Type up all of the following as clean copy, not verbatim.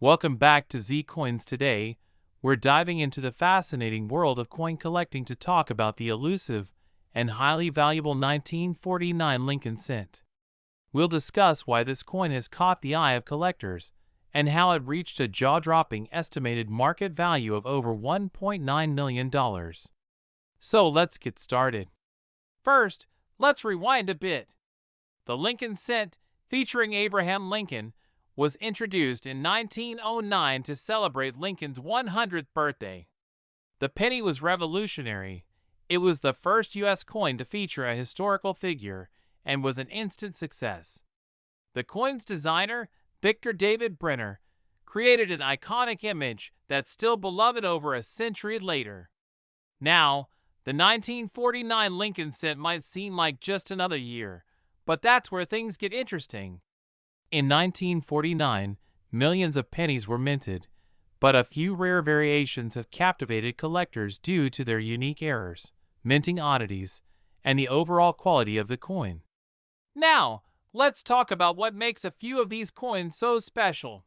Welcome back to Z Coins. Today, we're diving into the fascinating world of coin collecting to talk about the elusive and highly valuable 1949 Lincoln cent. We'll discuss why this coin has caught the eye of collectors and how it reached a jaw-dropping estimated market value of over $1.9 million. So let's get started. First, let's rewind a bit. The Lincoln cent, featuring Abraham Lincoln, was introduced in 1909 to celebrate Lincoln's 100th birthday. The penny was revolutionary. It was the first U.S. coin to feature a historical figure and was an instant success. The coin's designer, Victor David Brenner, created an iconic image that's still beloved over a century later. Now, the 1949 Lincoln cent might seem like just another year, but that's where things get interesting. In 1949, millions of pennies were minted, but a few rare variations have captivated collectors due to their unique errors, minting oddities, and the overall quality of the coin. Now, let's talk about what makes a few of these coins so special.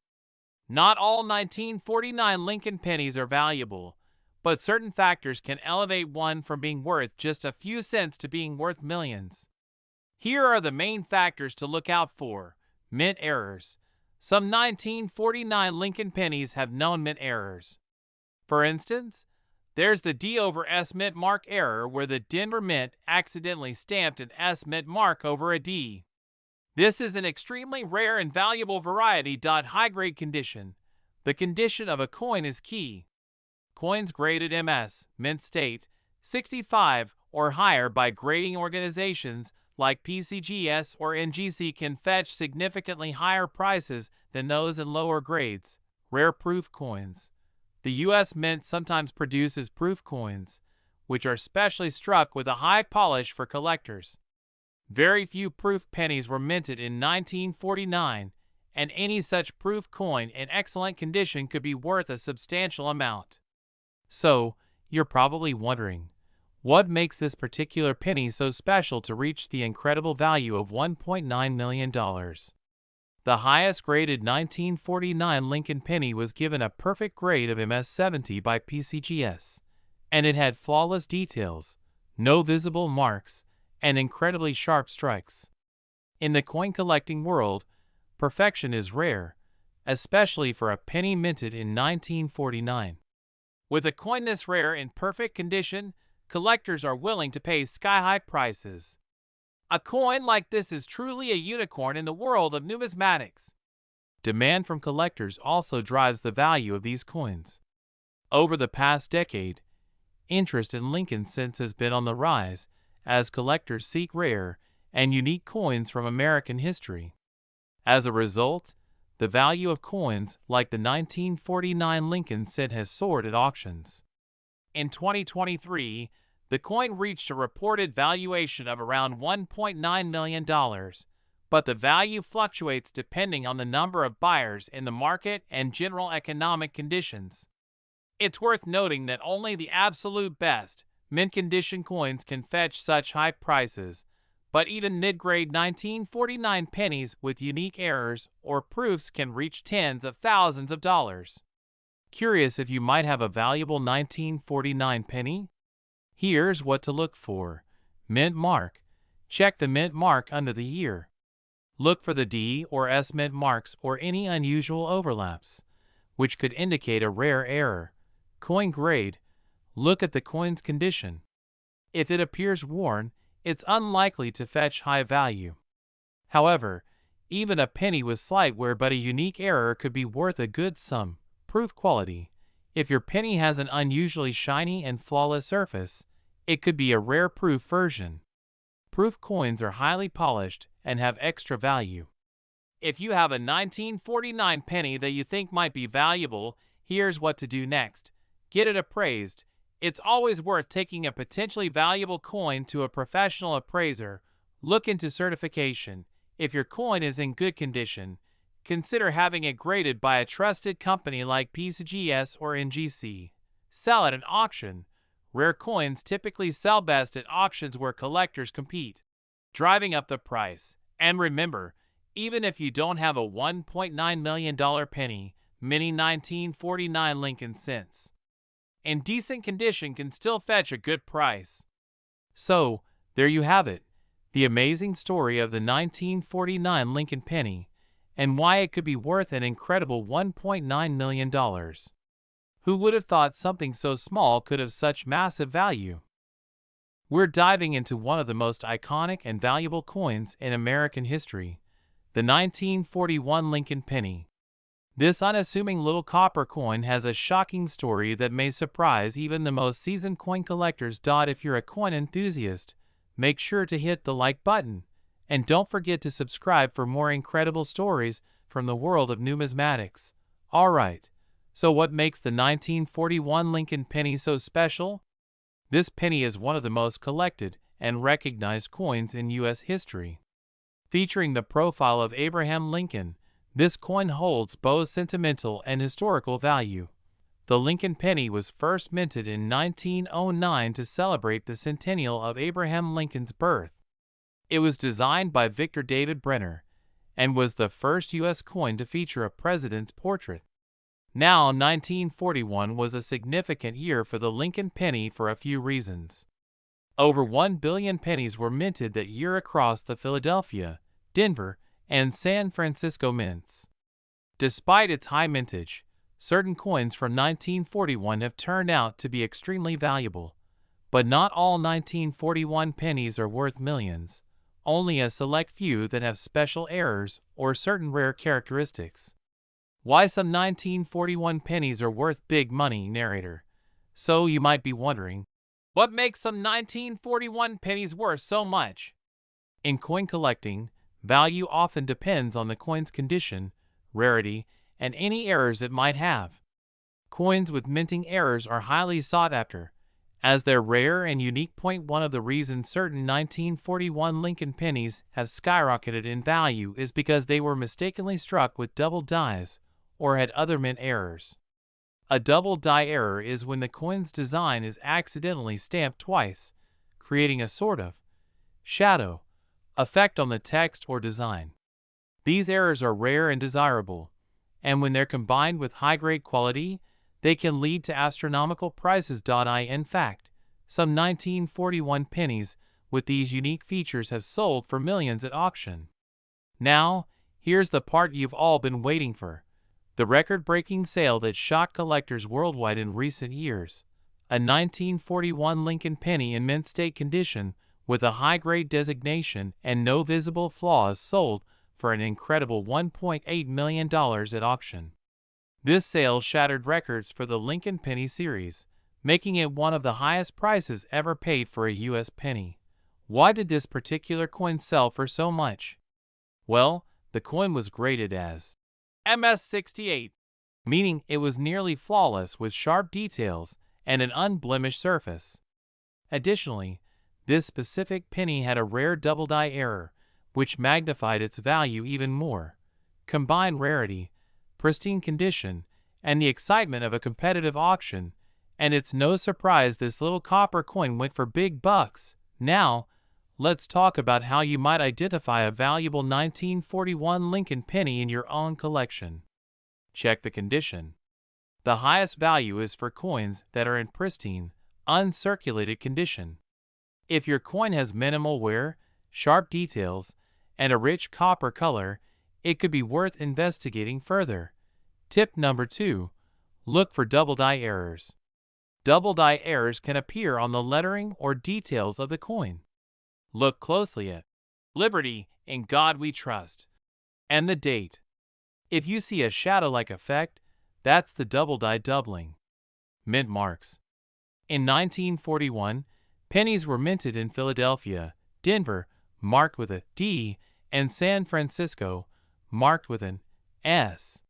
Not all 1949 Lincoln pennies are valuable, but certain factors can elevate one from being worth just a few cents to being worth millions. Here are the main factors to look out for. Mint errors. Some 1949 Lincoln pennies have known mint errors. For instance, there's the D over S mint mark error, where the Denver Mint accidentally stamped an S mint mark over a D. This is an extremely rare and valuable variety. High-grade condition. The condition of a coin is key. Coins graded MS, mint state, 65 or higher by grading organizations like PCGS or NGC can fetch significantly higher prices than those in lower grades. Rare proof coins. The U.S. Mint sometimes produces proof coins, which are specially struck with a high polish for collectors. Very few proof pennies were minted in 1949, and any such proof coin in excellent condition could be worth a substantial amount. So, you're probably wondering, what makes this particular penny so special to reach the incredible value of $1.9 million? The highest graded 1949 Lincoln penny was given a perfect grade of MS-70 by PCGS, and it had flawless details, no visible marks, and incredibly sharp strikes. In the coin collecting world, perfection is rare, especially for a penny minted in 1949. With a coin this rare in perfect condition, collectors are willing to pay sky-high prices. A coin like this is truly a unicorn in the world of numismatics. Demand from collectors also drives the value of these coins. Over the past decade, interest in Lincoln cents has been on the rise as collectors seek rare and unique coins from American history. As a result, the value of coins like the 1949 Lincoln cent has soared at auctions. In 2023, the coin reached a reported valuation of around $1.9 million, but the value fluctuates depending on the number of buyers in the market and general economic conditions. It's worth noting that only the absolute best, mint-condition coins can fetch such high prices, but even mid-grade 1949 pennies with unique errors or proofs can reach tens of thousands of dollars. Curious if you might have a valuable 1949 penny? Here's what to look for. Mint mark. Check the mint mark under the year. Look for the D or S mint marks or any unusual overlaps, which could indicate a rare error. Coin grade. Look at the coin's condition. If it appears worn, it's unlikely to fetch high value. However, even a penny with slight wear but a unique error could be worth a good sum. Proof quality. If your penny has an unusually shiny and flawless surface, it could be a rare proof version. Proof coins are highly polished and have extra value. If you have a 1949 penny that you think might be valuable, here's what to do next. Get it appraised. It's always worth taking a potentially valuable coin to a professional appraiser. Look into certification. If your coin is in good condition, consider having it graded by a trusted company like PCGS or NGC. Sell at an auction. Rare coins typically sell best at auctions where collectors compete, driving up the price. And remember, even if you don't have a $1.9 million penny, mini 1949 Lincoln cents. In decent condition can still fetch a good price. So, there you have it, the amazing story of the 1949 Lincoln penny, and why it could be worth an incredible $1.9 million. Who would have thought something so small could have such massive value? We're diving into one of the most iconic and valuable coins in American history, the 1941 Lincoln penny. This unassuming little copper coin has a shocking story that may surprise even the most seasoned coin collectors. If you're a coin enthusiast, make sure to hit the like button, and don't forget to subscribe for more incredible stories from the world of numismatics. Alright, so what makes the 1941 Lincoln penny so special? This penny is one of the most collected and recognized coins in U.S. history. Featuring the profile of Abraham Lincoln, this coin holds both sentimental and historical value. The Lincoln penny was first minted in 1909 to celebrate the centennial of Abraham Lincoln's birth. It was designed by Victor David Brenner and was the first U.S. coin to feature a president's portrait. Now, 1941 was a significant year for the Lincoln penny for a few reasons. Over 1 billion pennies were minted that year across the Philadelphia, Denver, and San Francisco mints. Despite its high mintage, certain coins from 1941 have turned out to be extremely valuable. But not all 1941 pennies are worth millions, only a select few that have special errors or certain rare characteristics. Why some 1941 pennies are worth big money, narrator. So you might be wondering, what makes some 1941 pennies worth so much? In coin collecting, value often depends on the coin's condition, rarity, and any errors it might have. Coins with minting errors are highly sought after, as they're rare and unique. One of the reasons certain 1941 Lincoln pennies have skyrocketed in value is because they were mistakenly struck with double dies or had other mint errors. A double die error is when the coin's design is accidentally stamped twice, creating a sort of shadow effect on the text or design. These errors are rare and desirable, and when they're combined with high-grade quality, they can lead to astronomical prices. In fact, some 1941 pennies with these unique features have sold for millions at auction. Now, here's the part you've all been waiting for. The record-breaking sale that shocked collectors worldwide in recent years. A 1941 Lincoln penny in mint state condition with a high-grade designation and no visible flaws sold for an incredible $1.8 million at auction. This sale shattered records for the Lincoln penny series, making it one of the highest prices ever paid for a U.S. penny. Why did this particular coin sell for so much? Well, the coin was graded as MS68, meaning it was nearly flawless with sharp details and an unblemished surface. Additionally, this specific penny had a rare double die error, which magnified its value even more. Combine rarity, pristine condition, and the excitement of a competitive auction, and it's no surprise this little copper coin went for big bucks. Now, let's talk about how you might identify a valuable 1941 Lincoln penny in your own collection. Check the condition. The highest value is for coins that are in pristine, uncirculated condition. If your coin has minimal wear, sharp details, and a rich copper color, it could be worth investigating further. Tip number 2. Look for double die errors. Double die errors can appear on the lettering or details of the coin. Look closely at Liberty, in God We Trust, and the date. If you see a shadow-like effect, that's the double die doubling. Mint marks. In 1941, pennies were minted in Philadelphia, Denver, marked with a D, and San Francisco, marked with an S.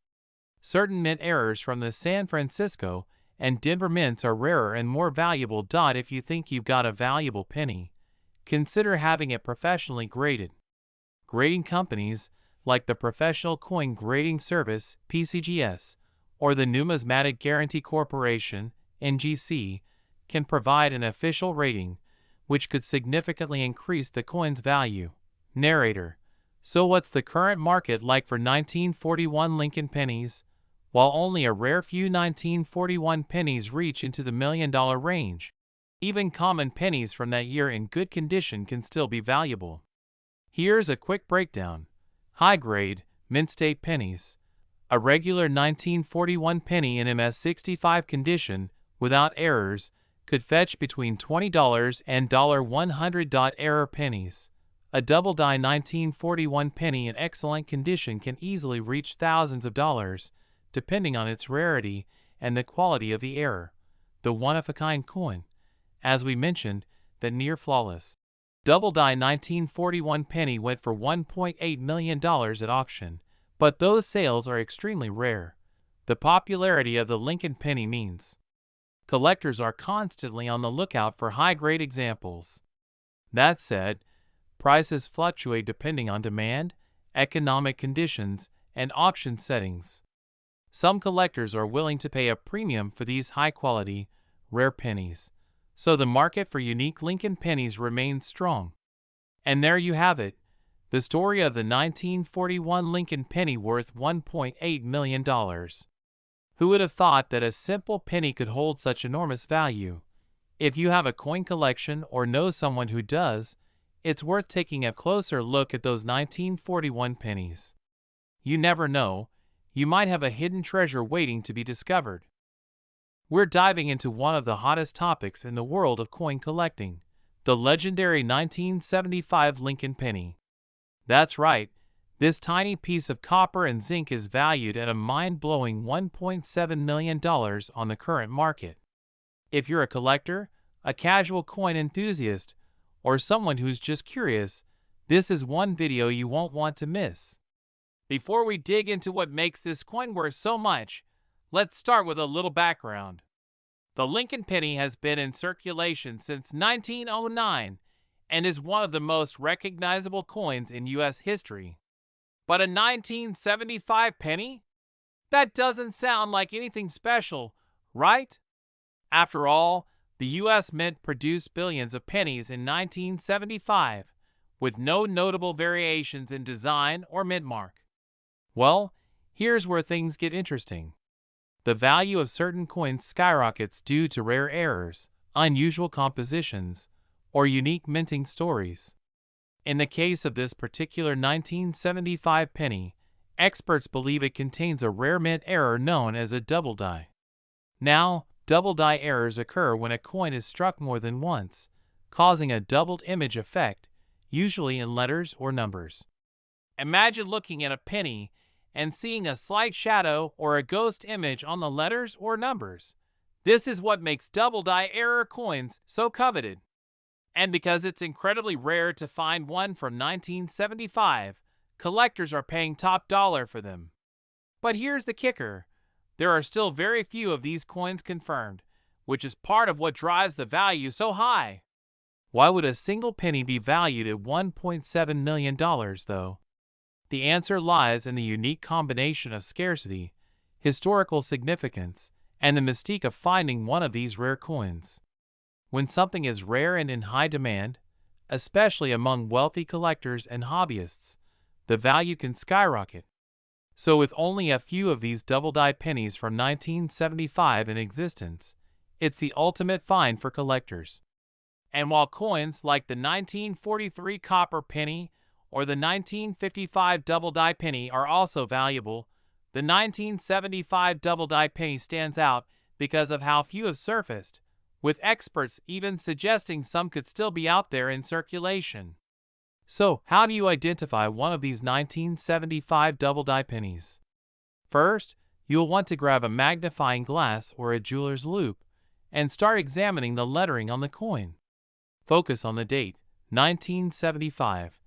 Certain mint errors from the San Francisco and Denver mints are rarer and more valuable. If you think you've got a valuable penny, consider having it professionally graded. Grading companies like the Professional Coin Grading Service (PCGS) or the Numismatic Guarantee Corporation (NGC) can provide an official rating, which could significantly increase the coin's value. Narrator: so what's the current market like for 1941 Lincoln pennies? while only a rare few 1941 pennies reach into the $1 million range. Even common pennies from that year in good condition can still be valuable. Here's a quick breakdown. High-grade, mint state pennies. A regular 1941 penny in MS65 condition, without errors, could fetch between $20 and $100. Error pennies. A double-die 1941 penny in excellent condition can easily reach thousands of dollars, depending on its rarity and the quality of the error. The one-of-a-kind coin, as we mentioned, that near flawless. Double-die 1941 penny went for $1.8 million at auction, but those sales are extremely rare. The popularity of the Lincoln penny means collectors are constantly on the lookout for high-grade examples. That said, prices fluctuate depending on demand, economic conditions, and auction settings. Some collectors are willing to pay a premium for these high-quality, rare pennies, so the market for unique Lincoln pennies remains strong. And there you have it, the story of the 1941 Lincoln penny worth $1.8 million. Who would have thought that a simple penny could hold such enormous value? If you have a coin collection or know someone who does, it's worth taking a closer look at those 1941 pennies. You never know, you might have a hidden treasure waiting to be discovered. We're diving into one of the hottest topics in the world of coin collecting, the legendary 1975 Lincoln penny. That's right, this tiny piece of copper and zinc is valued at a mind-blowing $1.7 million on the current market. If you're a collector, a casual coin enthusiast, or someone who's just curious, this is one video you won't want to miss. Before we dig into what makes this coin worth so much, let's start with a little background. The Lincoln penny has been in circulation since 1909 and is one of the most recognizable coins in U.S. history. But a 1975 penny? That doesn't sound like anything special, right? After all, the U.S. Mint produced billions of pennies in 1975, with no notable variations in design or mint mark. Well, here's where things get interesting. The value of certain coins skyrockets due to rare errors, unusual compositions, or unique minting stories. In the case of this particular 1975 penny, experts believe it contains a rare mint error known as a double die. Now, double die errors occur when a coin is struck more than once, causing a doubled image effect, usually in letters or numbers. Imagine looking at a penny and seeing a slight shadow or a ghost image on the letters or numbers. This is what makes double die error coins so coveted. And because it's incredibly rare to find one from 1975, collectors are paying top dollar for them. But here's the kicker. There are still very few of these coins confirmed, which is part of what drives the value so high. Why would a single penny be valued at $1.7 million, though? The answer lies in the unique combination of scarcity, historical significance, and the mystique of finding one of these rare coins. When something is rare and in high demand, especially among wealthy collectors and hobbyists, the value can skyrocket. So with only a few of these double-die pennies from 1975 in existence, it's the ultimate find for collectors. And while coins like the 1943 copper penny or the 1955 double-die penny are also valuable, the 1975 double-die penny stands out because of how few have surfaced, with experts even suggesting some could still be out there in circulation. So, how do you identify one of these 1975 double-die pennies? First, you'll want to grab a magnifying glass or a jeweler's loupe and start examining the lettering on the coin. Focus on the date, 1975,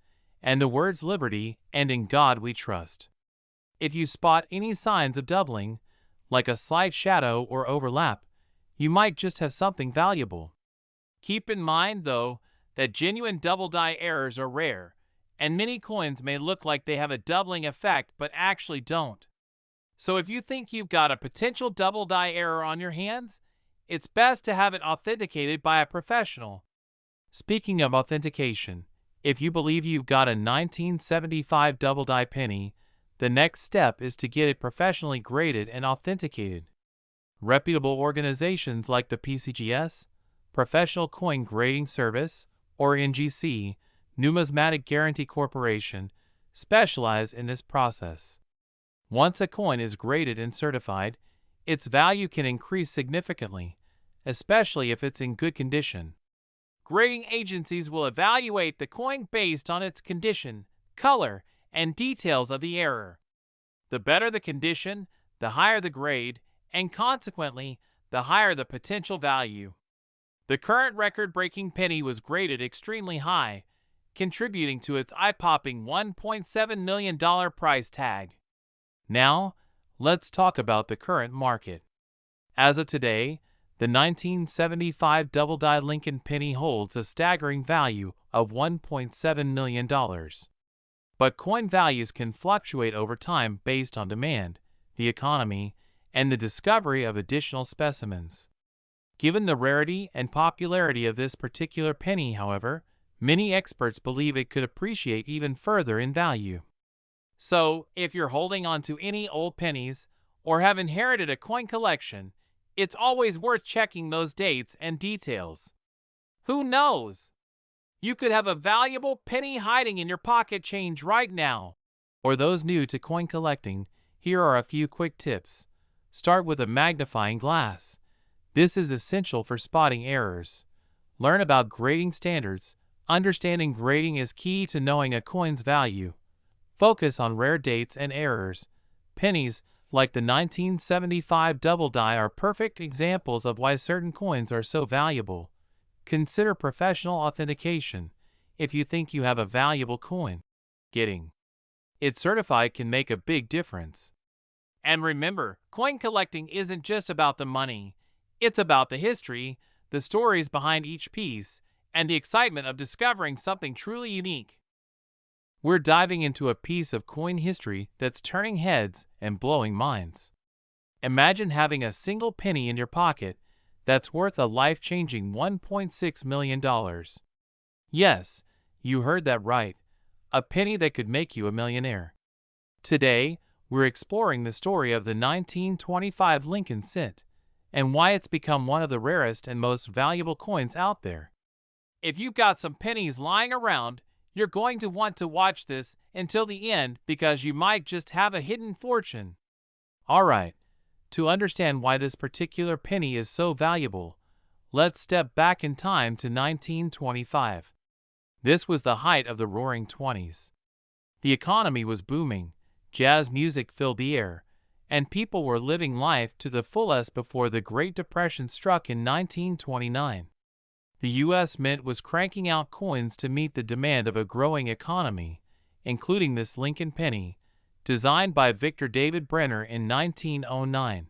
and the words Liberty and In God We Trust. If you spot any signs of doubling, like a slight shadow or overlap, you might just have something valuable. Keep in mind, though, that genuine double-die errors are rare, and many coins may look like they have a doubling effect but actually don't. So if you think you've got a potential double-die error on your hands, it's best to have it authenticated by a professional. Speaking of authentication, if you believe you've got a 1975 double-die penny, The next step is to get it professionally graded and authenticated. Reputable organizations like the PCGS, Professional Coin Grading Service, or NGC, Numismatic Guarantee Corporation, specialize in this process. Once a coin is graded and certified, its value can increase significantly, especially if it's in good condition. Grading agencies will evaluate the coin based on its condition, color, and details of the error. The better the condition, the higher the grade, and consequently, the higher the potential value. The current record-breaking penny was graded extremely high, contributing to its eye-popping $1.7 million price tag. Now, let's talk about the current market. As of today, the 1975 double-die Lincoln penny holds a staggering value of $1.7 million. But coin values can fluctuate over time based on demand, the economy, and the discovery of additional specimens. Given the rarity and popularity of this particular penny, however, many experts believe it could appreciate even further in value. So, if you're holding on to any old pennies or have inherited a coin collection, it's always worth checking those dates and details. Who knows? You could have a valuable penny hiding in your pocket change right now. For those new to coin collecting, here are a few quick tips. Start with a magnifying glass. This is essential for spotting errors. Learn about grading standards. Understanding grading is key to knowing a coin's value. Focus on rare dates and errors. Pennies, like the 1975 double die, are perfect examples of why certain coins are so valuable. Consider professional authentication if you think you have a valuable coin. Getting it certified can make a big difference. And remember, coin collecting isn't just about the money. It's about the history, the stories behind each piece, and the excitement of discovering something truly unique. We're diving into a piece of coin history that's turning heads and blowing minds. Imagine having a single penny in your pocket that's worth a life-changing $1.6 million. Yes, you heard that right. A penny that could make you a millionaire. Today, we're exploring the story of the 1925 Lincoln cent and why it's become one of the rarest and most valuable coins out there. If you've got some pennies lying around, you're going to want to watch this until the end because you might just have a hidden fortune. Alright, to understand why this particular penny is so valuable, let's step back in time to 1925. This was the height of the Roaring Twenties. The economy was booming, jazz music filled the air, and people were living life to the fullest before the Great Depression struck in 1929. The U.S. Mint was cranking out coins to meet the demand of a growing economy, including this Lincoln penny, designed by Victor David Brenner in 1909.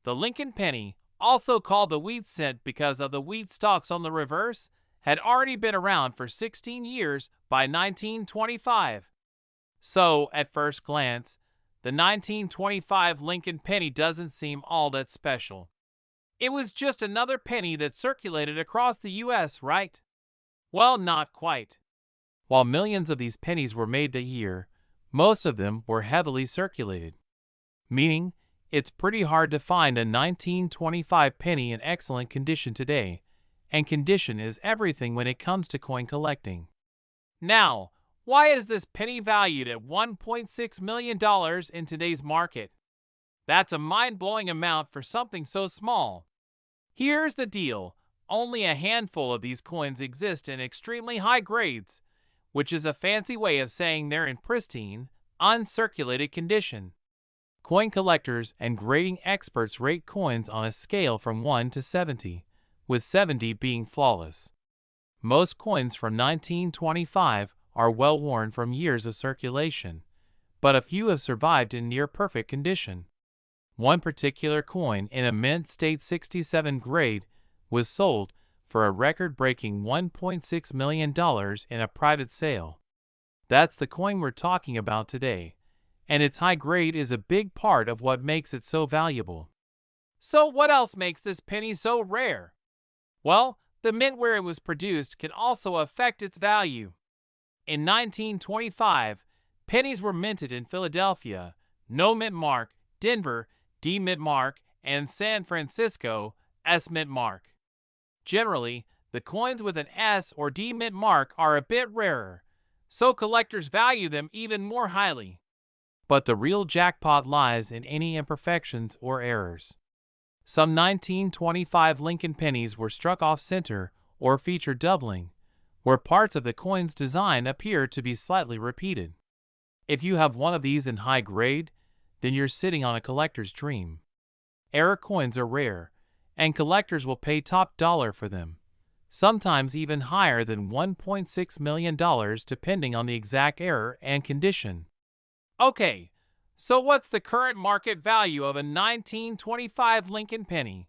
The Lincoln penny, also called the wheat cent because of the wheat stalks on the reverse, had already been around for 16 years by 1925. So, at first glance, the 1925 Lincoln penny doesn't seem all that special. It was just another penny that circulated across the U.S., right? Well, not quite. While millions of these pennies were made a year, most of them were heavily circulated. Meaning, it's pretty hard to find a 1925 penny in excellent condition today, and condition is everything when it comes to coin collecting. Now, why is this penny valued at $1.6 million in today's market? That's a mind-blowing amount for something so small. Here's the deal. Only a handful of these coins exist in extremely high grades, which is a fancy way of saying they're in pristine, uncirculated condition. Coin collectors and grading experts rate coins on a scale from 1 to 70, with 70 being flawless. Most coins from 1925 are well worn from years of circulation, but a few have survived in near-perfect condition. One particular coin in a mint state 67 grade was sold for a record-breaking $1.6 million in a private sale. That's the coin we're talking about today, and its high grade is a big part of what makes it so valuable. So what else makes this penny so rare? Well, the mint where it was produced can also affect its value. In 1925, pennies were minted in Philadelphia, no mint mark, Denver, D mint mark, and San Francisco, S mint mark. Generally, the coins with an S or D mint mark are a bit rarer, so collectors value them even more highly. But the real jackpot lies in any imperfections or errors. Some 1925 Lincoln pennies were struck off-center or feature doubling, where parts of the coin's design appear to be slightly repeated. If you have one of these in high grade, then you're sitting on a collector's dream. Error coins are rare, and collectors will pay top dollar for them, sometimes even higher than $1.6 million depending on the exact error and condition. Okay, so what's the current market value of a 1925 Lincoln penny?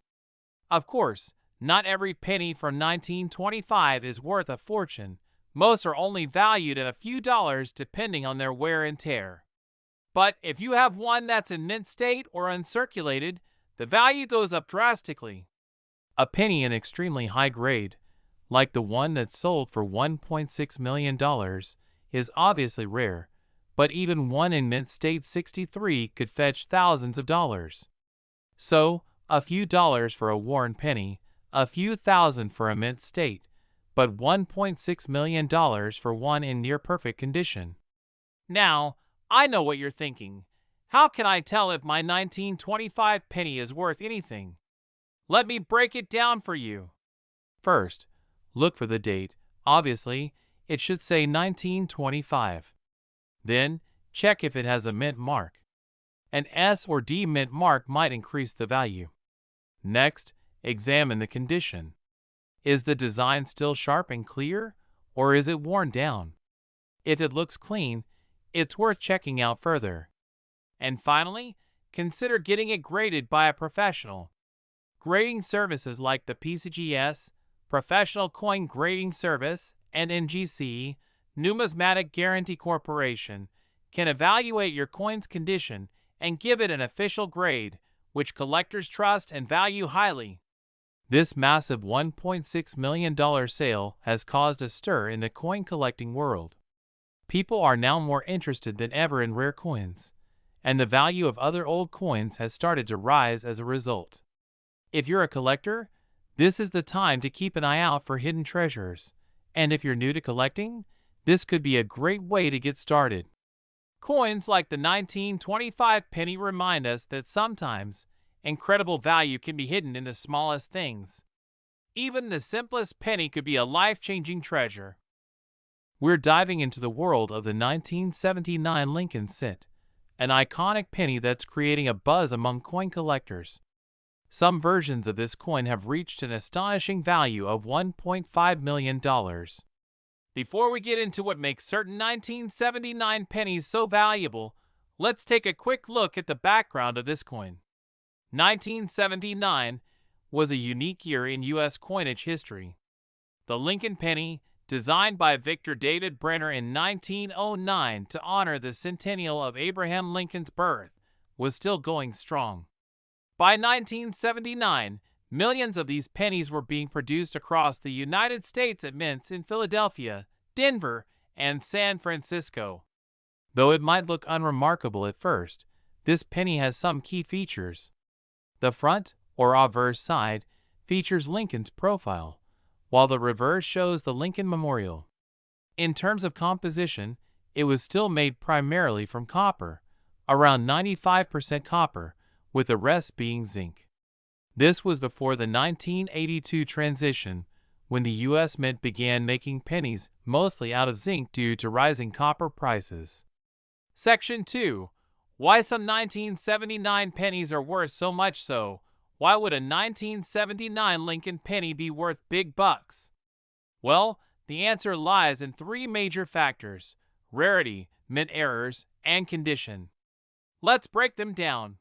Of course, not every penny from 1925 is worth a fortune. Most are only valued at a few dollars depending on their wear and tear. But if you have one that's in mint state or uncirculated, the value goes up drastically. A penny in extremely high grade, like the one that sold for $1.6 million, is obviously rare, but even one in mint state 63 could fetch thousands of dollars. So, a few dollars for a worn penny, a few thousand for a mint state, but $1.6 million for one in near-perfect condition. Now, I know what you're thinking. How can I tell if my 1925 penny is worth anything? Let me break it down for you. First, look for the date. Obviously, it should say 1925. Then, check if it has a mint mark. An S or D mint mark might increase the value. Next, examine the condition. Is the design still sharp and clear, or is it worn down? If it looks clean, it's worth checking out further. And finally, consider getting it graded by a professional. Grading services like the PCGS, Professional Coin Grading Service, and NGC, Numismatic Guarantee Corporation, can evaluate your coin's condition and give it an official grade, which collectors trust and value highly. This massive $1.6 million sale has caused a stir in the coin collecting world. People are now more interested than ever in rare coins, and the value of other old coins has started to rise as a result. If you're a collector, this is the time to keep an eye out for hidden treasures, and if you're new to collecting, this could be a great way to get started. Coins like the 1925 penny remind us that sometimes incredible value can be hidden in the smallest things. Even the simplest penny could be a life-changing treasure. We're diving into the world of the 1979 Lincoln cent, an iconic penny that's creating a buzz among coin collectors. Some versions of this coin have reached an astonishing value of $1.5 million. Before we get into what makes certain 1979 pennies so valuable, let's take a quick look at the background of this coin. 1979 was a unique year in U.S. coinage history. The Lincoln penny, designed by Victor David Brenner in 1909 to honor the centennial of Abraham Lincoln's birth, was still going strong. By 1979, millions of these pennies were being produced across the United States at mints in Philadelphia, Denver, and San Francisco. Though it might look unremarkable at first, this penny has some key features. The front, or obverse side, features Lincoln's profile, while the reverse shows the Lincoln Memorial. In terms of composition, it was still made primarily from copper, around 95% copper, with the rest being zinc. This was before the 1982 transition, when the U.S. Mint began making pennies mostly out of zinc due to rising copper prices. Section 2. Why some 1979 pennies are worth so much so. Why would a 1979 Lincoln penny be worth big bucks? Well, the answer lies in three major factors: rarity, mint errors, and condition. Let's break them down.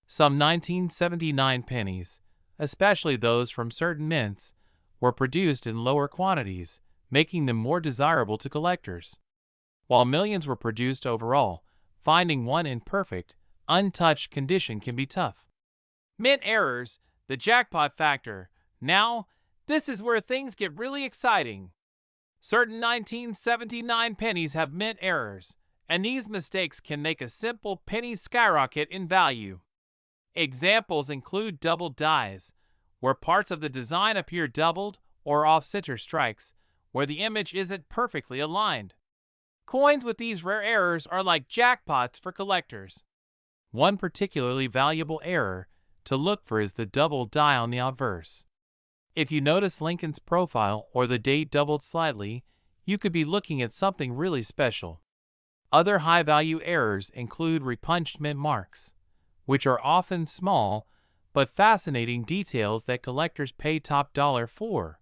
Some 1979 pennies, especially those from certain mints, were produced in lower quantities, making them more desirable to collectors. While millions were produced overall, finding one in perfect, untouched condition can be tough. Mint errors, the jackpot factor. Now, this is where things get really exciting. Certain 1979 pennies have mint errors, and these mistakes can make a simple penny skyrocket in value. Examples include double dies, where parts of the design appear doubled, or off-center strikes, where the image isn't perfectly aligned. Coins with these rare errors are like jackpots for collectors. One particularly valuable error to look for is the double die on the obverse. If you notice Lincoln's profile or the date doubled slightly, you could be looking at something really special. Other high-value errors include repunched mint marks, which are often small but fascinating details that collectors pay top dollar for.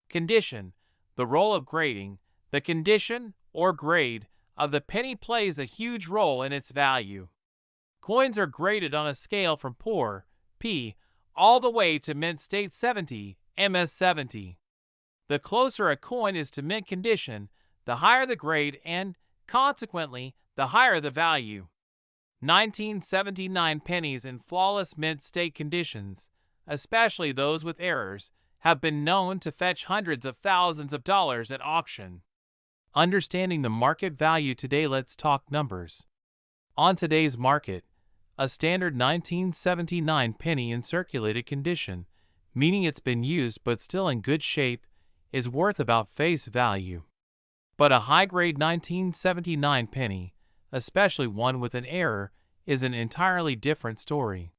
Condition. The role of grading. The condition, or grade, of the penny plays a huge role in its value. Coins are graded on a scale from poor, P, all the way to mint state 70, MS70. The closer a coin is to mint condition, the higher the grade and, consequently, the higher the value. 1979 pennies in flawless mint state conditions, especially those with errors, have been known to fetch hundreds of thousands of dollars at auction. Understanding the market value today, let's talk numbers. On today's market, a standard 1979 penny in circulated condition, meaning it's been used but still in good shape, is worth about face value. But a high-grade 1979 penny, especially one with an error, is an entirely different story.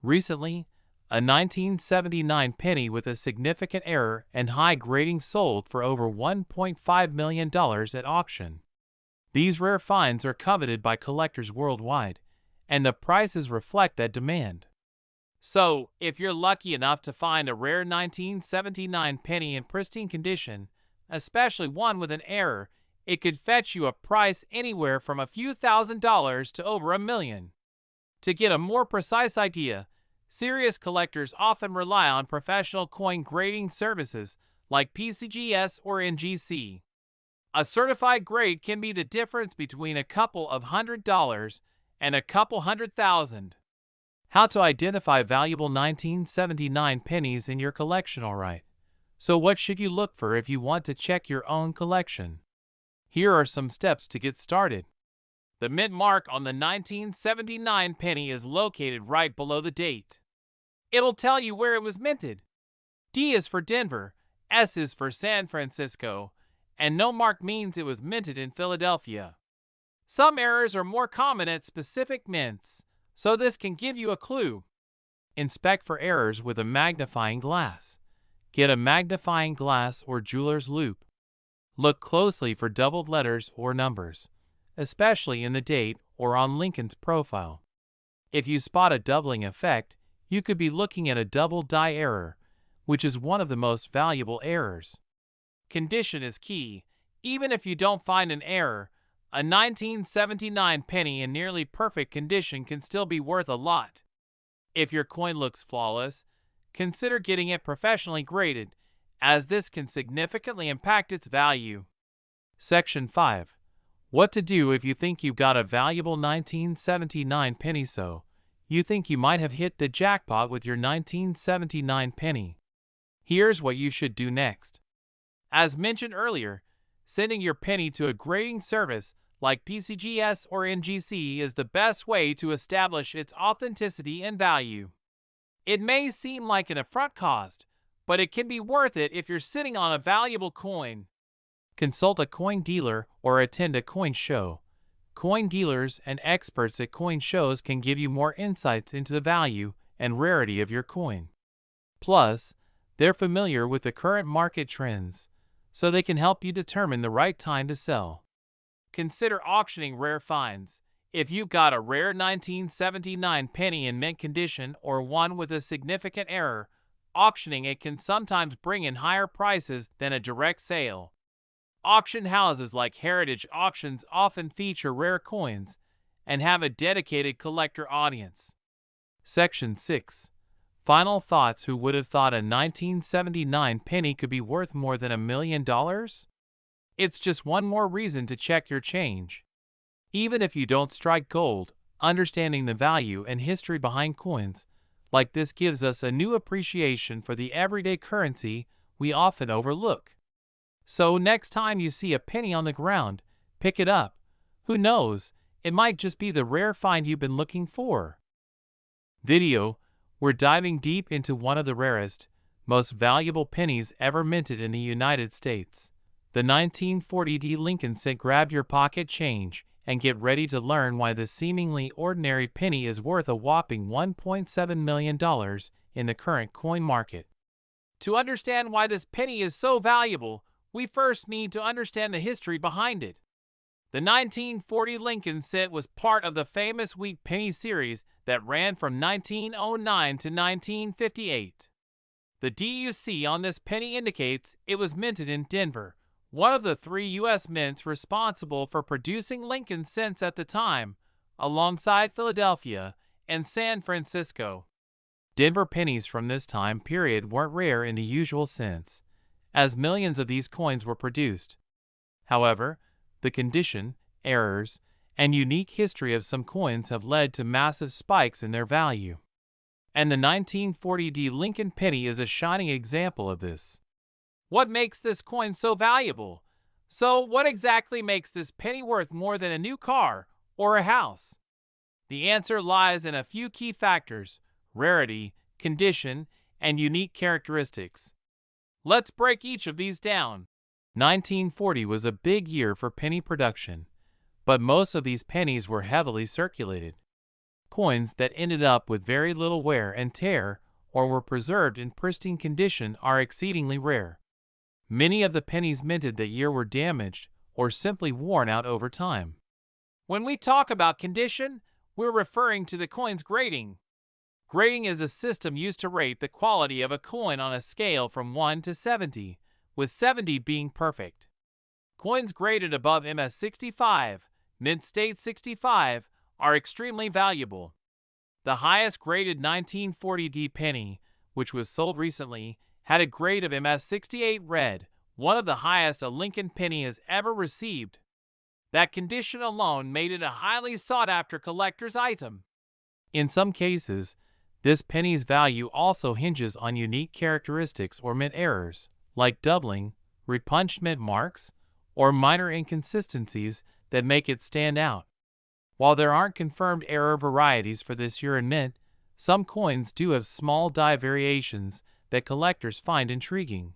Recently, a 1979 penny with a significant error and high grading sold for over $1.5 million at auction. These rare finds are coveted by collectors worldwide, and the prices reflect that demand. So, if you're lucky enough to find a rare 1979 penny in pristine condition, especially one with an error, it could fetch you a price anywhere from a few $1,000s to over $1 million. To get a more precise idea, serious collectors often rely on professional coin grading services like PCGS or NGC. A certified grade can be the difference between a couple of $100 and a couple $100,000. How to identify valuable 1979 pennies in your collection. Alright, so what should you look for if you want to check your own collection? Here are some steps to get started. The mint mark on the 1979 penny is located right below the date. It'll tell you where it was minted. D is for Denver, S is for San Francisco, and no mark means it was minted in Philadelphia. Some errors are more common at specific mints, so this can give you a clue. Inspect for errors with a magnifying glass. Get a magnifying glass or jeweler's loupe. Look closely for doubled letters or numbers, especially in the date or on Lincoln's profile. If you spot a doubling effect, you could be looking at a double die error, which is one of the most valuable errors. Condition is key. Even if you don't find an error, a 1979 penny in nearly perfect condition can still be worth a lot. If your coin looks flawless, consider getting it professionally graded, as this can significantly impact its value. Section 5. What to do if you think you've got a valuable 1979 penny. So, you think you might have hit the jackpot with your 1979 penny. Here's what you should do next. As mentioned earlier, sending your penny to a grading service like PCGS or NGC is the best way to establish its authenticity and value. It may seem like an upfront cost, but it can be worth it if you're sitting on a valuable coin. Consult a coin dealer or attend a coin show. Coin dealers and experts at coin shows can give you more insights into the value and rarity of your coin. Plus, they're familiar with the current market trends, so they can help you determine the right time to sell. Consider auctioning rare finds. If you've got a rare 1979 penny in mint condition or one with a significant error, auctioning it can sometimes bring in higher prices than a direct sale. Auction houses like Heritage Auctions often feature rare coins and have a dedicated collector audience. Section 6. Final thoughts. Who would have thought a 1979 penny could be worth more than $1 million? It's just one more reason to check your change. Even if you don't strike gold, understanding the value and history behind coins like this gives us a new appreciation for the everyday currency we often overlook. So next time you see a penny on the ground, pick it up, Who knows, it might just be the rare find you've been looking for. Video, we're diving deep into one of the rarest, most valuable pennies ever minted in the United States. The 1940 Lincoln cent. Grab your pocket change and get ready to learn why this seemingly ordinary penny is worth a whopping $1.7 million in the current coin market. To understand why this penny is so valuable, we first need to understand the history behind it. The 1940 Lincoln cent was part of the famous wheat penny series that ran from 1909 to 1958. The DUC on this penny indicates it was minted in Denver, one of the 3 U.S. mints responsible for producing Lincoln cents at the time, alongside Philadelphia and San Francisco. Denver pennies from this time period weren't rare in the usual sense, as millions of these coins were produced. However, the condition, errors, and unique history of some coins have led to massive spikes in their value. And the 1940 Lincoln penny is a shining example of this. What makes this coin so valuable? So, what exactly makes this penny worth more than a new car or a house? The answer lies in a few key factors: rarity, condition, and unique characteristics. Let's break each of these down. 1940 was a big year for penny production, but most of these pennies were heavily circulated. Coins that ended up with very little wear and tear or were preserved in pristine condition are exceedingly rare. Many of the pennies minted that year were damaged or simply worn out over time. When we talk about condition, we're referring to the coin's grading. Grading is a system used to rate the quality of a coin on a scale from 1 to 70, with 70 being perfect. Coins graded above MS65, mint state 65, are extremely valuable. The highest graded 1940 penny, which was sold recently, had a grade of MS68 red, one of the highest a Lincoln penny has ever received. That condition alone made it a highly sought-after collector's item. In some cases, this penny's value also hinges on unique characteristics or mint errors, like doubling, repunched mint marks, or minor inconsistencies that make it stand out. While there aren't confirmed error varieties for this year in mint, some coins do have small die variations that collectors find intriguing,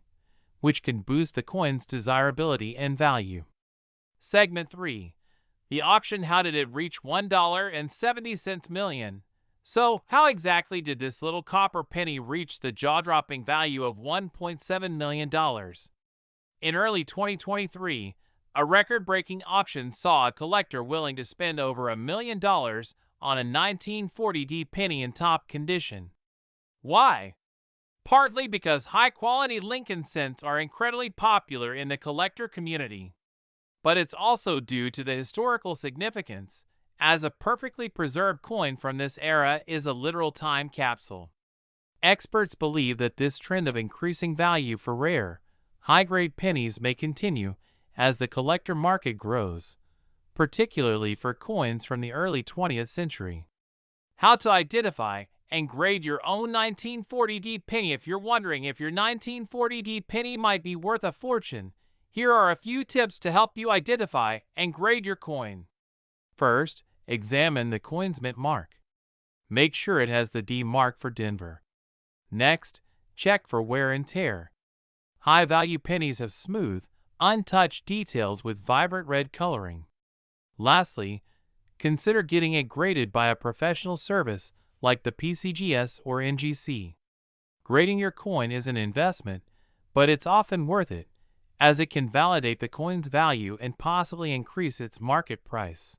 which can boost the coin's desirability and value. Segment 3. The auction. How did it reach $1.70 million? So, how exactly did this little copper penny reach the jaw-dropping value of $1.7 million? In early 2023, a record-breaking auction saw a collector willing to spend over $1 million on a 1940 penny in top condition. Why? Partly because high-quality Lincoln cents are incredibly popular in the collector community. But it's also due to the historical significance, as a perfectly preserved coin from this era is a literal time capsule. Experts believe that this trend of increasing value for rare, high-grade pennies may continue as the collector market grows, particularly for coins from the early 20th century. How to identify and grade your own 1940 penny. If you're wondering if your 1940 penny might be worth a fortune, here are a few tips to help you identify and grade your coin. First, examine the coin's mint mark. Make sure it has the D mark for Denver. Next, check for wear and tear. High-value pennies have smooth, untouched details with vibrant red coloring. Lastly, consider getting it graded by a professional service like the PCGS or NGC. Grading your coin is an investment, but it's often worth it, as it can validate the coin's value and possibly increase its market price.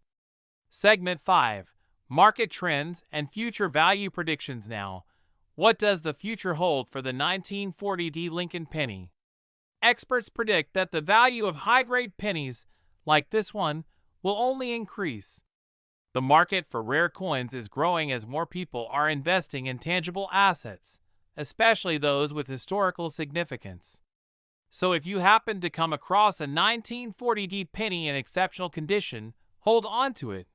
Segment 5. Market trends and future value predictions. Now, what does the future hold for the 1940 Lincoln penny? Experts predict that the value of high-grade pennies, like this one, will only increase. The market for rare coins is growing as more people are investing in tangible assets, especially those with historical significance. So if you happen to come across a 1940 penny in exceptional condition, hold on to it.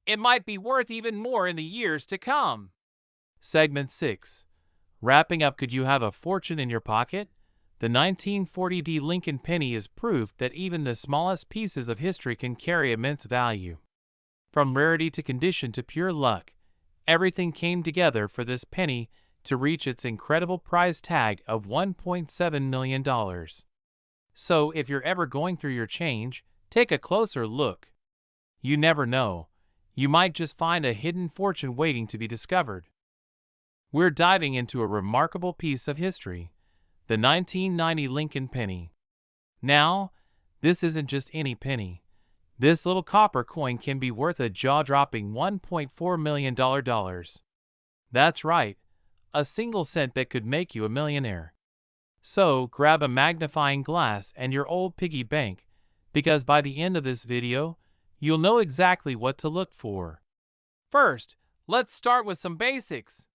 It might be worth even more in the years to come. Segment 6. Wrapping up. Could you have a fortune in your pocket? The 1940 Lincoln penny is proof that even the smallest pieces of history can carry immense value. From rarity to condition to pure luck, everything came together for this penny to reach its incredible price tag of $1.7 million. So if you're ever going through your change, take a closer look. You never know. You might just find a hidden fortune waiting to be discovered. We're diving into a remarkable piece of history, the 1990 Lincoln penny. Now, this isn't just any penny. This little copper coin can be worth a jaw-dropping $1.4 million. That's right, a single cent that could make you a millionaire. So grab a magnifying glass and your old piggy bank, because by the end of this video, you'll know exactly what to look for. First, let's start with some basics.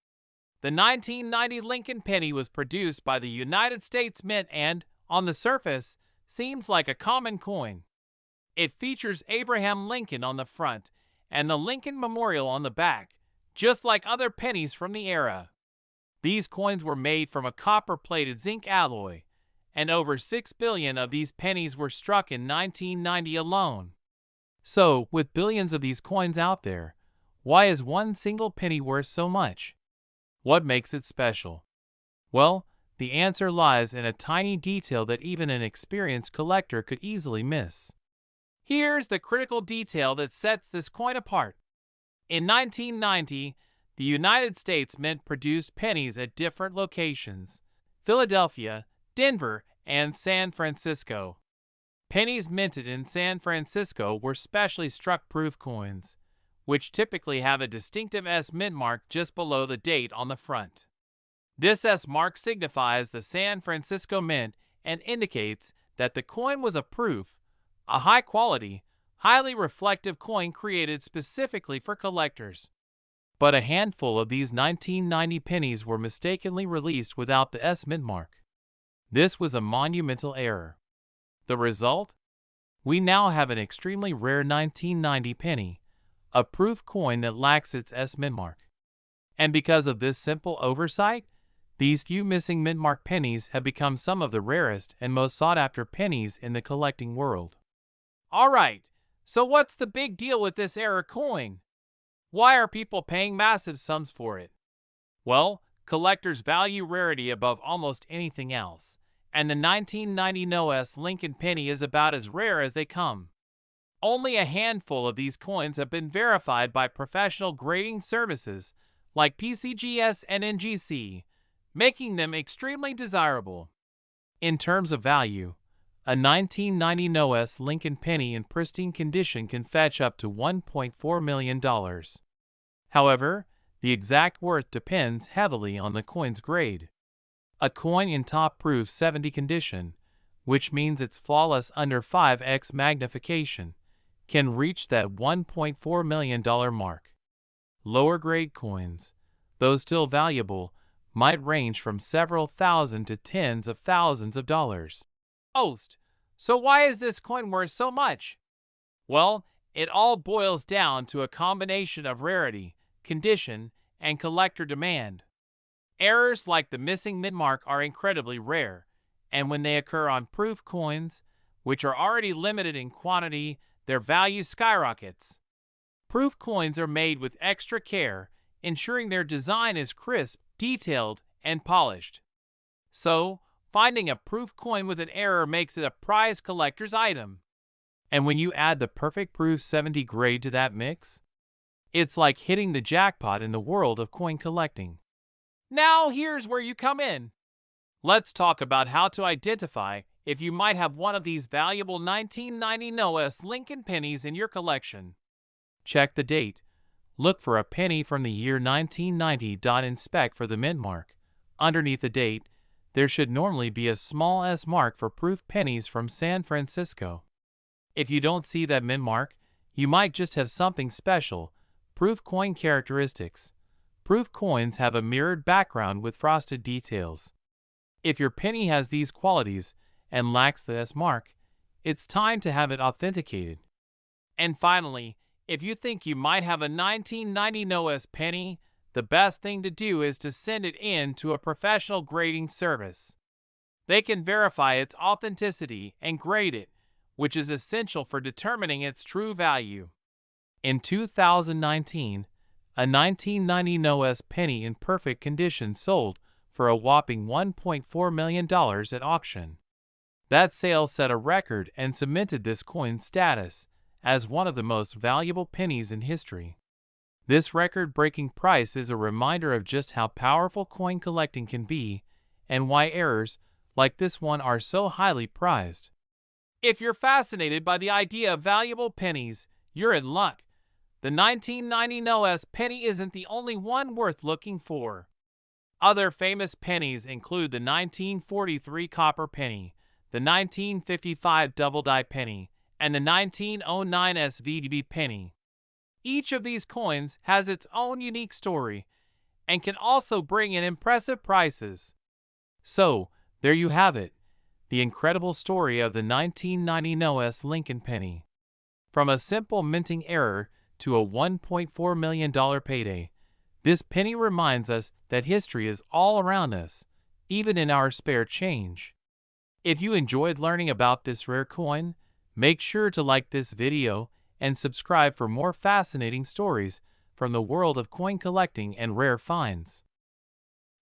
The 1990 Lincoln penny was produced by the United States Mint and, on the surface, seems like a common coin. It features Abraham Lincoln on the front and the Lincoln Memorial on the back, just like other pennies from the era. These coins were made from a copper-plated zinc alloy, and over 6 billion of these pennies were struck in 1990 alone. So, with billions of these coins out there, why is one single penny worth so much? What makes it special? Well, the answer lies in a tiny detail that even an experienced collector could easily miss. Here's the critical detail that sets this coin apart. In 1990, the United States Mint produced pennies at different locations: Philadelphia, Denver, and San Francisco. Pennies minted in San Francisco were specially struck proof coins, which typically have a distinctive S mint mark just below the date on the front. This S mark signifies the San Francisco Mint and indicates that the coin was a proof, a high-quality, highly reflective coin created specifically for collectors. But a handful of these 1990 pennies were mistakenly released without the S mint mark. This was a monumental error. The result? We now have an extremely rare 1990 penny, a proof coin that lacks its S mint mark. And because of this simple oversight, these few missing mint mark pennies have become some of the rarest and most sought-after pennies in the collecting world. Alright, so what's the big deal with this error coin? Why are people paying massive sums for it? Well, collectors value rarity above almost anything else, and the 1990 NOS Lincoln penny is about as rare as they come. Only a handful of these coins have been verified by professional grading services like PCGS and NGC, making them extremely desirable. In terms of value, a 1990 NOS Lincoln penny in pristine condition can fetch up to $1.4 million. However, the exact worth depends heavily on the coin's grade. A coin in top proof 70 condition, which means it's flawless under 5x magnification, can reach that $1.4 million mark. Lower grade coins, though still valuable, might range from several thousand to tens of thousands of dollars. So why is this coin worth so much? Well, it all boils down to a combination of rarity, condition, and collector demand. Errors like the missing mint mark are incredibly rare, and when they occur on proof coins, which are already limited in quantity, their value skyrockets. Proof coins are made with extra care, ensuring their design is crisp, detailed, and polished. So, finding a proof coin with an error makes it a prized collector's item. And when you add the perfect proof 70 grade to that mix, it's like hitting the jackpot in the world of coin collecting. Now here's where you come in. Let's talk about how to identify if you might have one of these valuable 1990 NOS Lincoln pennies in your collection. Check the date. Look for a penny from the year 1990. Inspect for the mint mark. Underneath the date, there should normally be a small S mark for proof pennies from San Francisco. If you don't see that mint mark, you might just have something special. Proof coin characteristics. Proof coins have a mirrored background with frosted details. If your penny has these qualities and lacks the S mark, it's time to have it authenticated. And finally, if you think you might have a 1990 NOS penny, the best thing to do is to send it in to a professional grading service. They can verify its authenticity and grade it, which is essential for determining its true value. In 2019, a 1990 Noah's penny in perfect condition sold for a whopping $1.4 million at auction. That sale set a record and cemented this coin's status as one of the most valuable pennies in history. This record-breaking price is a reminder of just how powerful coin collecting can be and why errors like this one are so highly prized. If you're fascinated by the idea of valuable pennies, you're in luck. The 1990 Noah's penny isn't the only one worth looking for. Other famous pennies include the 1943 copper penny, the 1955 double-die penny, and the 1909 SVB penny. Each of these coins has its own unique story and can also bring in impressive prices. So, there you have it, the incredible story of the 1990 Noah's Lincoln penny. From a simple minting error to a $1.4 million payday, this penny reminds us that history is all around us, even in our spare change. If you enjoyed learning about this rare coin, make sure to like this video and subscribe for more fascinating stories from the world of coin collecting and rare finds.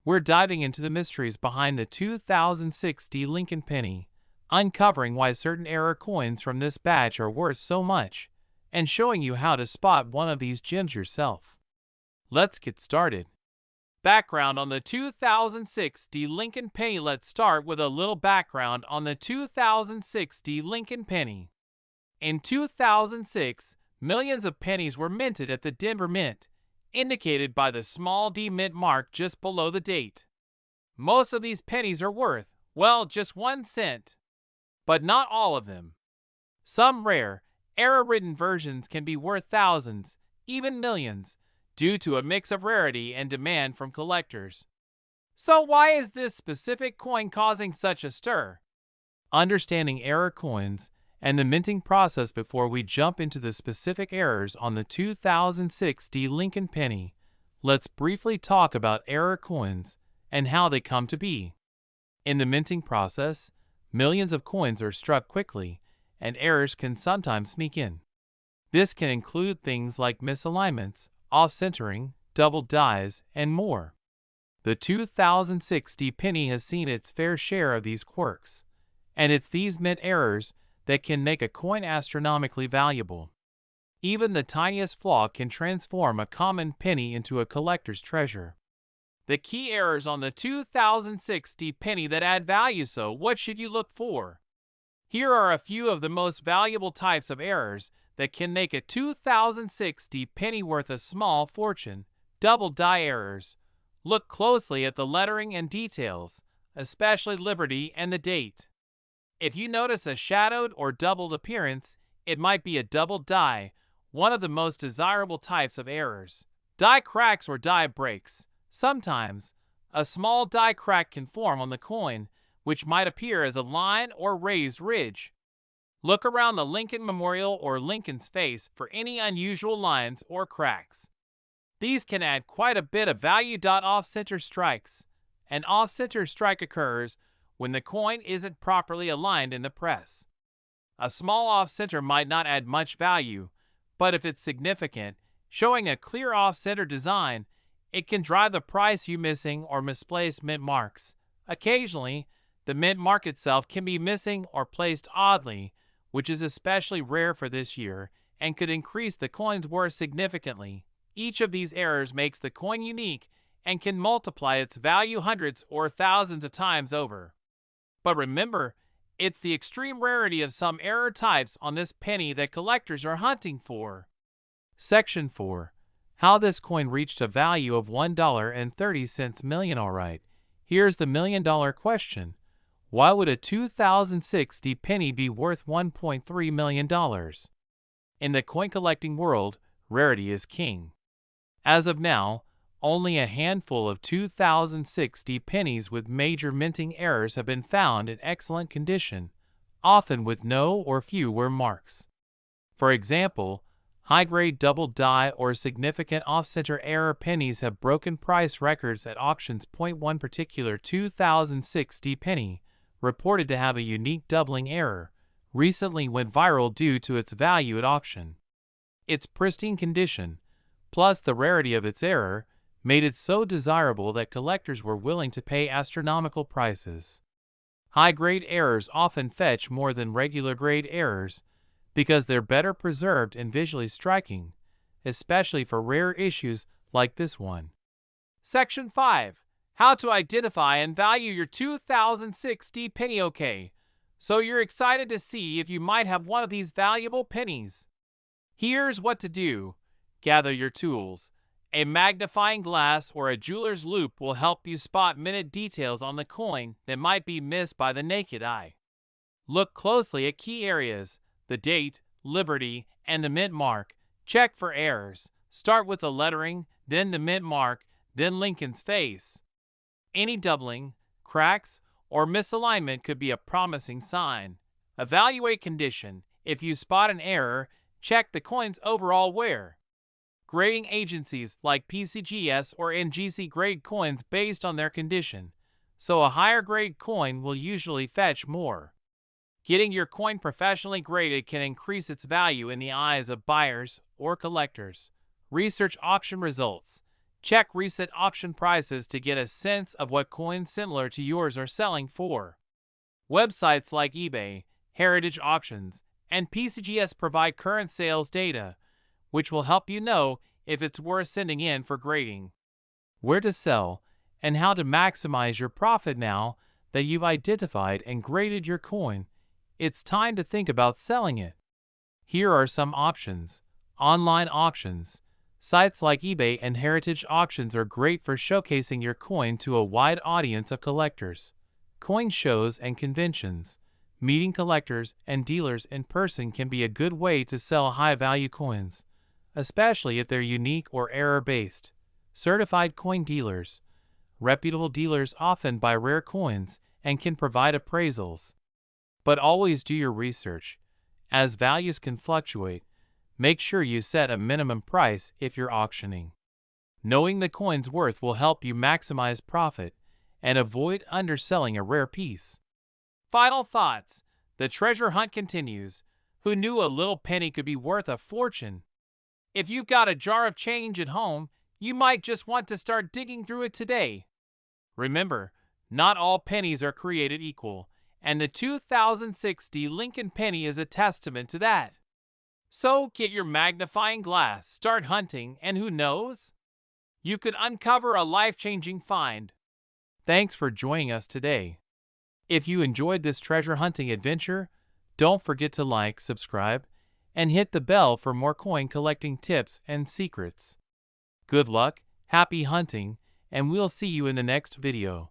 We're diving into the mysteries behind the 2060 Lincoln penny, uncovering why certain era coins from this batch are worth so much, and showing you how to spot one of these gems yourself. Let's get started. Background on the 2060 Lincoln penny. Let's start with a little background on the 2060 Lincoln penny. In 2006, millions of pennies were minted at the Denver Mint, indicated by the small D mint mark just below the date. Most of these pennies are worth, well, just 1 cent. But not all of them. Some rare, error-ridden versions can be worth thousands, even millions, due to a mix of rarity and demand from collectors. So why is this specific coin causing such a stir? Understanding error coins and the minting process before we jump into the specific errors on the 2060 Lincoln penny, let's briefly talk about error coins and how they come to be. In the minting process, millions of coins are struck quickly, and errors can sometimes sneak in. This can include things like misalignments, off-centering, double dies, and more. The 2060 penny has seen its fair share of these quirks, and it's these mint errors that can make a coin astronomically valuable. Even the tiniest flaw can transform a common penny into a collector's treasure. The key errors on the 2060 penny that add value. So, what should you look for? Here are a few of the most valuable types of errors that can make a 2060 penny worth a small fortune. Double die errors. Look closely at the lettering and details, especially Liberty and the date. If you notice a shadowed or doubled appearance, it might be a double die, one of the most desirable types of errors. Die cracks or die breaks. Sometimes, a small die crack can form on the coin, which might appear as a line or raised ridge. Look around the Lincoln Memorial or Lincoln's face for any unusual lines or cracks. These can add quite a bit of value. Off-center strikes. An off-center strike occurs when the coin isn't properly aligned in the press. A small off-center might not add much value, but if it's significant, showing a clear off-center design, it can drive the price. You missing or misplaced mint marks. Occasionally, the mint mark itself can be missing or placed oddly, which is especially rare for this year and could increase the coin's worth significantly. Each of these errors makes the coin unique and can multiply its value hundreds or thousands of times over. But remember, it's the extreme rarity of some error types on this penny that collectors are hunting for. Section 4. How this coin reached a value of $1.30 million. Alright, here's the million-dollar question. Why would a 2060 penny be worth $1.3 million? In the coin collecting world, rarity is king. As of now, only a handful of 2060 pennies with major minting errors have been found in excellent condition, often with no or few wear marks. For example, high-grade double die or significant off-center error pennies have broken price records at auctions. One particular 2060 penny reported to have a unique doubling error, recently went viral due to its value at auction. Its pristine condition, plus the rarity of its error, made it so desirable that collectors were willing to pay astronomical prices. High-grade errors often fetch more than regular-grade errors because they're better preserved and visually striking, especially for rare issues like this one. Section 5. How to identify and value your 2060 penny. Okay, so you're excited to see if you might have one of these valuable pennies. Here's what to do. Gather your tools. A magnifying glass or a jeweler's loupe will help you spot minute details on the coin that might be missed by the naked eye. Look closely at key areas, the date, Liberty, and the mint mark. Check for errors. Start with the lettering, then the mint mark, then Lincoln's face. Any doubling, cracks, or misalignment could be a promising sign. Evaluate condition. If you spot an error, check the coin's overall wear. Grading agencies like PCGS or NGC grade coins based on their condition, so a higher grade coin will usually fetch more. Getting your coin professionally graded can increase its value in the eyes of buyers or collectors. Research auction results. Check recent auction prices to get a sense of what coins similar to yours are selling for. Websites like eBay, Heritage Auctions, and PCGS provide current sales data, which will help you know if it's worth sending in for grading. Where to sell and how to maximize your profit. Now that you've identified and graded your coin, it's time to think about selling it. Here are some options. Online auctions. Sites like eBay and Heritage Auctions are great for showcasing your coin to a wide audience of collectors. Coin shows and conventions. Meeting collectors and dealers in person can be a good way to sell high-value coins, especially if they're unique or error-based. Certified coin dealers. Reputable dealers often buy rare coins and can provide appraisals. But always do your research, as values can fluctuate. Make sure you set a minimum price if you're auctioning. Knowing the coin's worth will help you maximize profit and avoid underselling a rare piece. Final thoughts. The treasure hunt continues. Who knew a little penny could be worth a fortune? If you've got a jar of change at home, you might just want to start digging through it today. Remember, not all pennies are created equal, and the 2060 Lincoln penny is a testament to that. So get your magnifying glass, start hunting, and who knows? You could uncover a life-changing find. Thanks for joining us today. If you enjoyed this treasure hunting adventure, don't forget to like, subscribe, and hit the bell for more coin collecting tips and secrets. Good luck, happy hunting, and we'll see you in the next video.